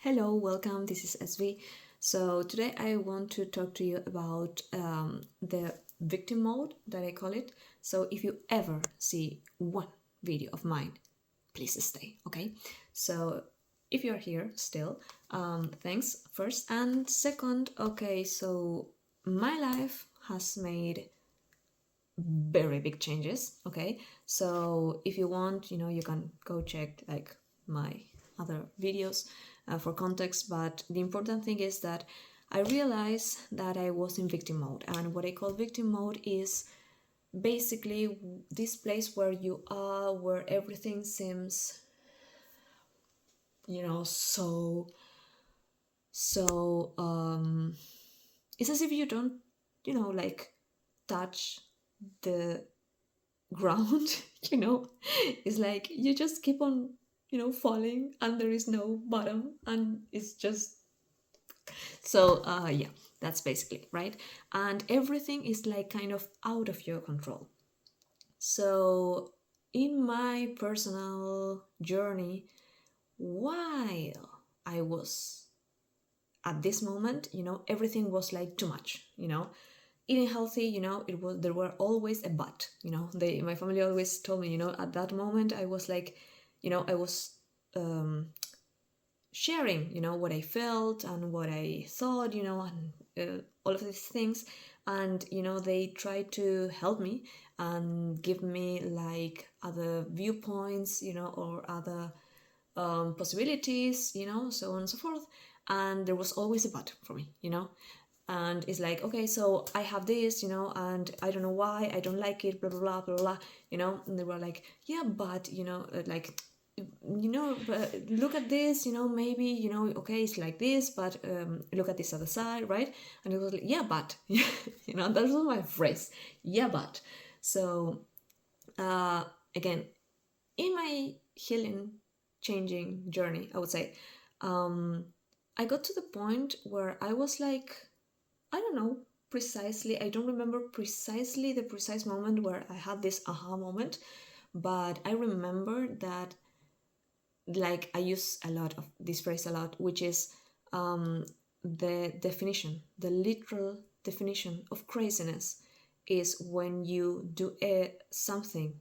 Hello, welcome. This is SV. So today I want to talk to you about the victim mode that I call it. So if you ever see one video of mine, please stay, okay? So if you're here still, thanks first. And second, okay, so my life has made very big changes, okay? So if you want, you can go check like my other videos for context, but the important thing is that I realized that I was in victim mode, and what I call victim mode is basically this place where you are, where everything seems so it's as if you don't like touch the ground. It's like you just keep on falling, and there is no bottom, and it's just yeah, that's basically right. And everything is like kind of out of your control. So in my personal journey, while I was at this moment, everything was like too much, eating healthy, it was, there were always a but, my family always told me, at that moment I was like, I was sharing, what I felt and what I thought, and all of these things. And, they tried to help me and give me like other viewpoints, or other possibilities, so on and so forth. And there was always a but for me, and it's like, okay, so I have this, and I don't know why I don't like it, blah blah blah blah blah, and they were like, yeah, but like, but look at this, maybe, okay, it's like this, but look at this other side, right? And it was like, yeah, but that was my phrase, yeah, but. So uh again, in my healing, changing journey, I would say, I got to the point where I was like, I don't know precisely, I don't remember precisely the precise moment where I had this aha moment, but I remember that, like, I use a lot of this phrase a lot, which is the definition, the literal definition of craziness is when you do something,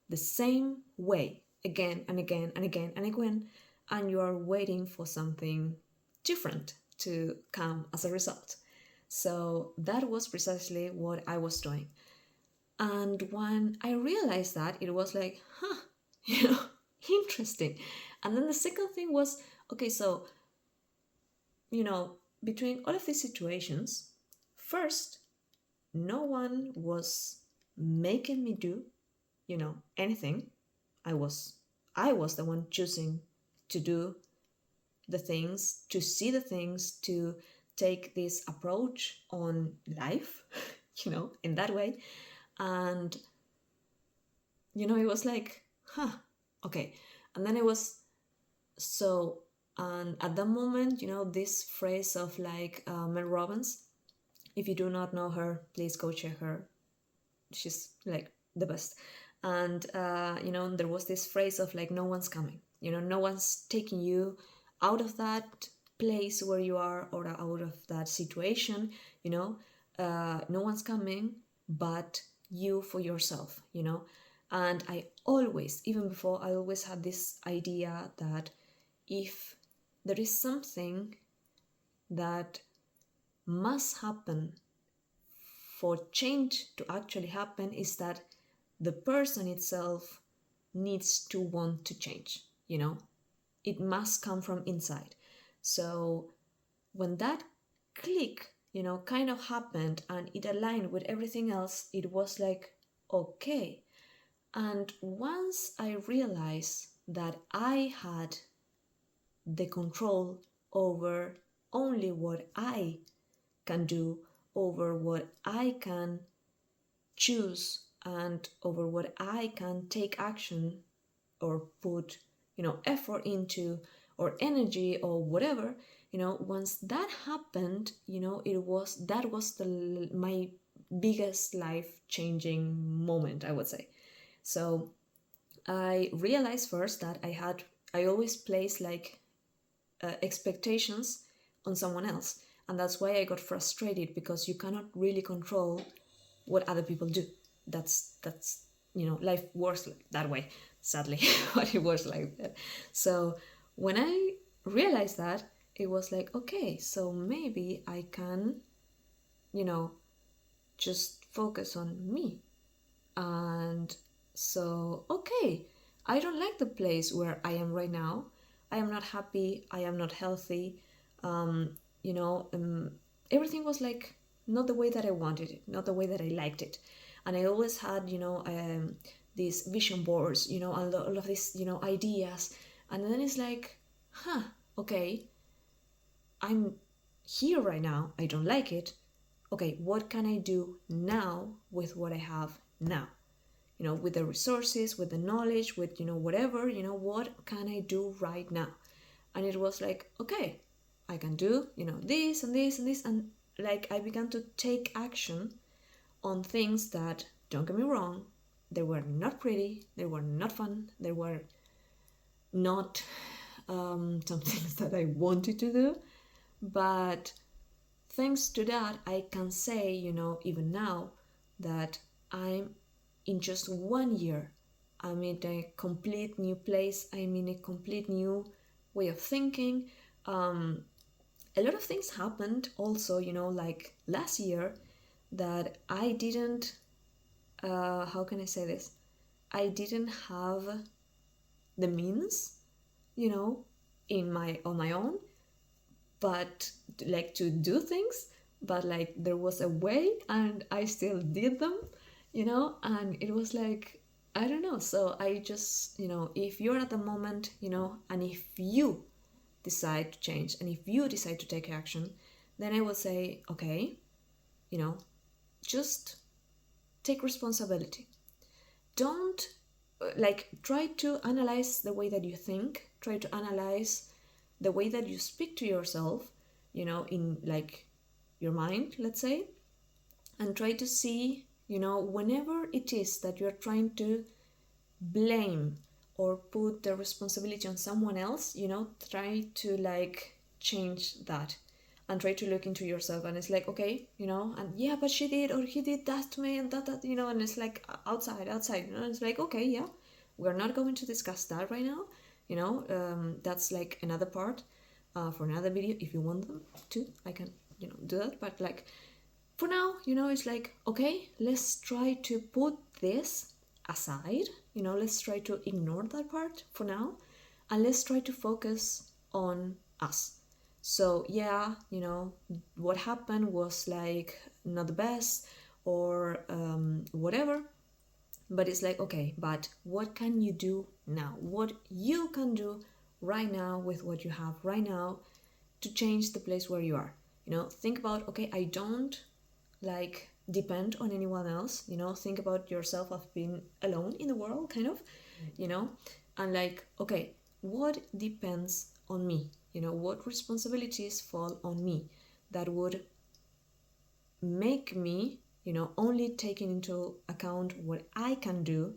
the same way again and again and again and again, and you are waiting for something different to come as a result. So that was precisely what I was doing. And when I realized that, it was like, huh, you know, interesting. And then the second thing was, okay, so, between all of these situations, first, no one was making me do, anything. I was I was the one choosing to do the things, to see the things, to take this approach on life, in that way. And it was like, huh, okay. And then it was so, and at that moment, this phrase of like Mel Robbins, if you do not know her, please go check her. She's like the best. And there was this phrase of like, no one's coming, no one's taking you out of that place where you are, or out of that situation, no one's coming but you for yourself, and I always, even before, I always had this idea that if there is something that must happen for change to actually happen, is that the person itself needs to want to change, it must come from inside. So when that click, kind of happened and it aligned with everything else, it was like, okay. And once I realized that I had the control over only what I can do, over what I can choose, and over what I can take action or put, effort into, or energy, or whatever, once that happened, that was my biggest life changing moment, I would say. So I realized first that I always place like expectations on someone else. And that's why I got frustrated, because you cannot really control what other people do. That's life works that way, sadly. But it works like that. So when I realized that, it was like, okay, so maybe I can, just focus on me. And so, okay, I don't like the place where I am right now. I am not happy. I am not healthy. Um, you know, um, Everything was like not the way that I wanted it, not the way that I liked it. And I always had, these vision boards, all of these, ideas. And then it's like, okay, I'm here right now. I don't like it. Okay, what can I do now with what I have now? With the resources, with the knowledge, with, whatever, what can I do right now? And it was like, okay, I can do, this and this and this. And like I began to take action on things that, don't get me wrong, they were not pretty, they were not fun, they were not some things that I wanted to do. But thanks to that, I can say, even now, that I'm in just 1 year, I'm in a complete new place, I'm in a complete new way of thinking. A lot of things happened also, like last year, that I didn't, how can I say this? I didn't have the means, on my own, but like to do things, but like there was a way and I still did them, and it was like, I don't know. So I just, if you're at the moment, and if you decide to change and if you decide to take action, then I would say, okay, just take responsibility. Don't try to analyze the way that you think, try to analyze the way that you speak to yourself, in like your mind, let's say, and try to see, whenever it is that you're trying to blame or put the responsibility on someone else, try to like change that and try to look into yourself. And it's like, okay, and yeah, but she did or he did that to me and that, and it's like outside, it's like, okay, yeah, we're not going to discuss that right now. That's like another part for another video. If you want them to, I can, do that. But like for now, it's like, okay, let's try to put this aside, let's try to ignore that part for now, and let's try to focus on us. So yeah, what happened was like not the best, or whatever, but it's like, okay, but what can you do now? What you can do right now with what you have right now to change the place where you are. Think about, okay, I don't like depend on anyone else. Think about yourself of being alone in the world, kind of, and like, okay, what depends on me? What responsibilities fall on me that would make me, only taking into account what I can do,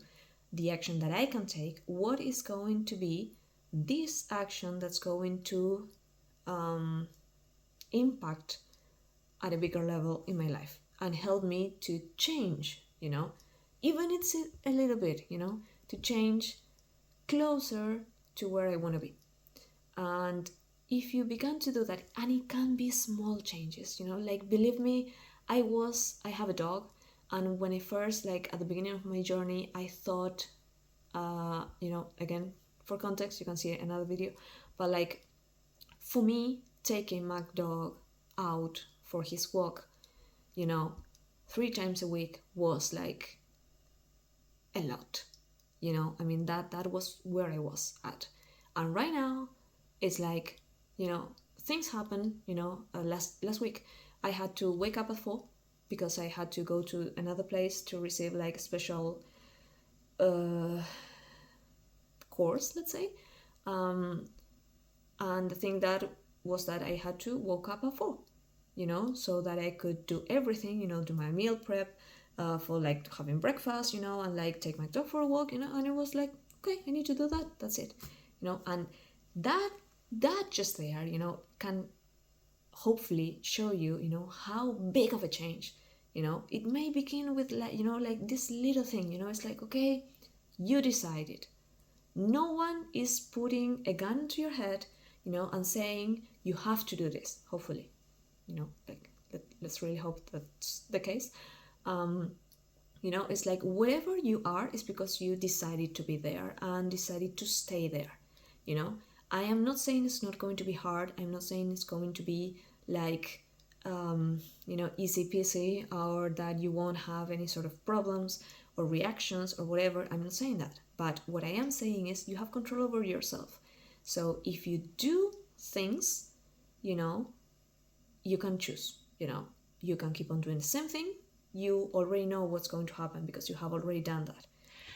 the action that I can take, what is going to be this action that's going to impact at a bigger level in my life and help me to change, even it's a little bit, to change closer to where I want to be. And if you begin to do that, and it can be small changes, like believe me, I have a dog, and when I first, like at the beginning of my journey, I thought, again, for context, you can see another video, but like for me, taking my dog out for his walk, 3 times a week was like a lot, that was where I was at. And right now it's like, things happen, last week I had to wake up at 4 because I had to go to another place to receive like a special course, let's say, and the thing that was that I had to wake up at 4, so that I could do everything, do my meal prep for like having breakfast, and like take my dog for a walk, and it was like, okay, I need to do that, that's it, and that that just there, can hopefully show you, how big of a change. It may begin with like, like this little thing, it's like, okay, you decided. No one is putting a gun to your head, and saying you have to do this, hopefully. Like let's really hope that's the case. It's like wherever you are is because you decided to be there and decided to stay there. I am not saying it's not going to be hard. I'm not saying it's going to be like easy peasy, or that you won't have any sort of problems or reactions or whatever. I'm not saying that, but what I am saying is you have control over yourself. So if you do things, you can choose. You can keep on doing the same thing. You already know what's going to happen because you have already done that.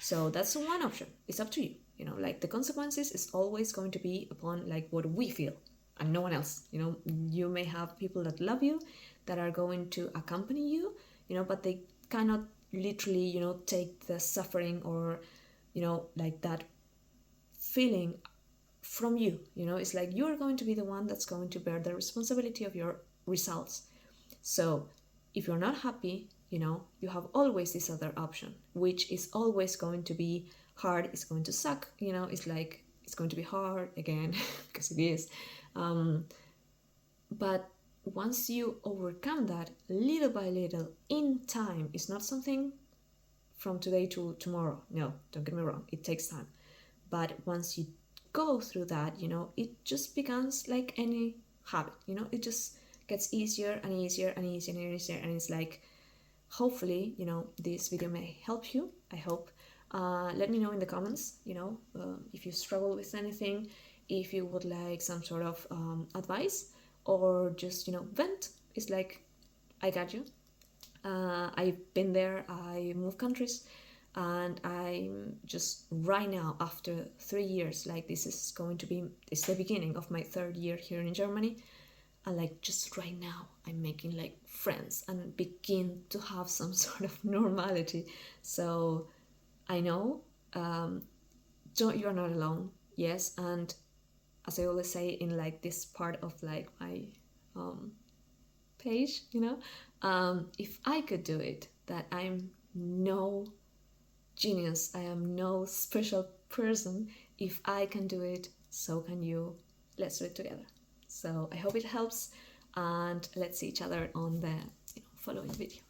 So that's one option. It's up to you. Like the consequences is always going to be upon like what we feel and no one else. You may have people that love you that are going to accompany you, but they cannot literally, take the suffering or, like that feeling from you. It's like you're going to be the one that's going to bear the responsibility of your results. So if you're not happy, you have always this other option, which is always going to be hard. It's going to suck. It's like it's going to be hard again because it is. But once you overcome that little by little in time, it's not something from today to tomorrow. No, don't get me wrong. It takes time. But once you go through that, it just becomes like any habit. It just gets easier and easier and easier and easier. And it's like, hopefully, this video may help you. I hope. Let me know in the comments, if you struggle with anything, if you would like some sort of advice, or just, vent. It's like, I got you. I've been there. I moved countries, and I'm just right now, after 3 years, like this is going to be, it's the beginning of my 3rd year here in Germany. And like just right now I'm making like friends and begin to have some sort of normality. So I know, you're not alone. Yes. And as I always say in like this part of like my page, if I could do it, that I'm no genius, I am no special person. If I can do it, so can you. Let's do it together. So I hope it helps, and let's see each other on the following video.